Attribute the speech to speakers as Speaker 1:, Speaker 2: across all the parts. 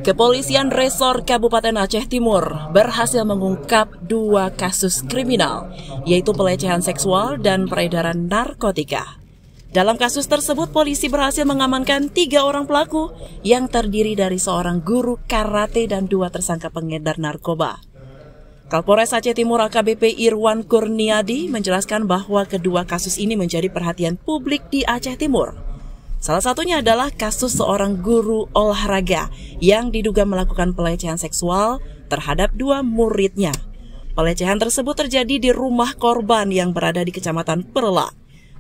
Speaker 1: Kepolisian Resor Kabupaten Aceh Timur berhasil mengungkap 2 kasus kriminal, yaitu pelecehan seksual dan peredaran narkotika. Dalam kasus tersebut, polisi berhasil mengamankan 3 orang pelaku yang terdiri dari seorang guru karate dan 2 tersangka pengedar narkoba. Kapolres Aceh Timur AKBP Irwan Kurniadi menjelaskan bahwa kedua kasus ini menjadi perhatian publik di Aceh Timur. Salah satunya adalah kasus seorang guru olahraga yang diduga melakukan pelecehan seksual terhadap 2 muridnya. Pelecehan tersebut terjadi di rumah korban yang berada di Kecamatan Perla.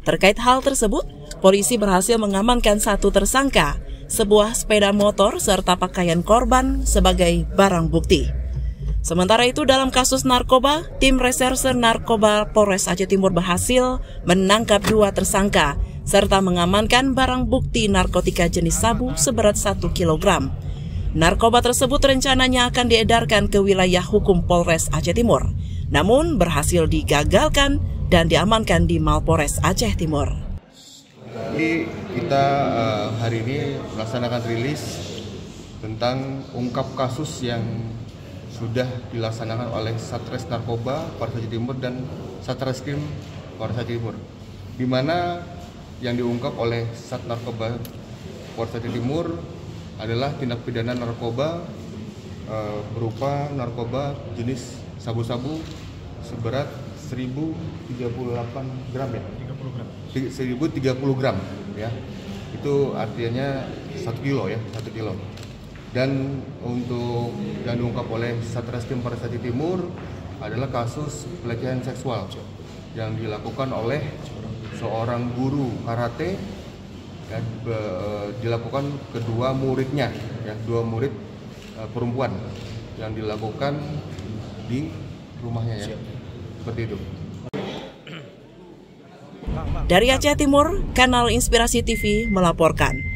Speaker 1: Terkait hal tersebut, polisi berhasil mengamankan 1 tersangka, sebuah sepeda motor serta pakaian korban sebagai barang bukti. Sementara itu, dalam kasus narkoba, tim reserse narkoba Polres Aceh Timur berhasil menangkap 2 tersangka serta mengamankan barang bukti narkotika jenis sabu seberat 1 kg. Narkoba tersebut rencananya akan diedarkan ke wilayah hukum Polres Aceh Timur, namun berhasil digagalkan dan diamankan di Mapolres Aceh Timur.
Speaker 2: Jadi kita hari ini melaksanakan rilis tentang ungkap kasus yang sudah dilaksanakan oleh Satres Narkoba Polres Aceh Timur dan Satreskrim Polres Aceh Timur, di mana yang diungkap oleh Sat Narkoba Polres Aceh Timur adalah tindak pidana narkoba berupa narkoba jenis sabu-sabu seberat 1038 gram ya. 1030 gram ya. Itu artinya 1 kilo ya, 1 kilo. Dan untuk yang diungkap oleh Satreskrim Polres Aceh Timur adalah kasus pelecehan seksual yang dilakukan oleh seorang guru karate dan dilakukan ke 2 muridnya ya, 2 murid perempuan yang dilakukan di rumahnya ya. Seperti itu.
Speaker 1: Dari Aceh Timur, Kanal Inspirasi TV melaporkan.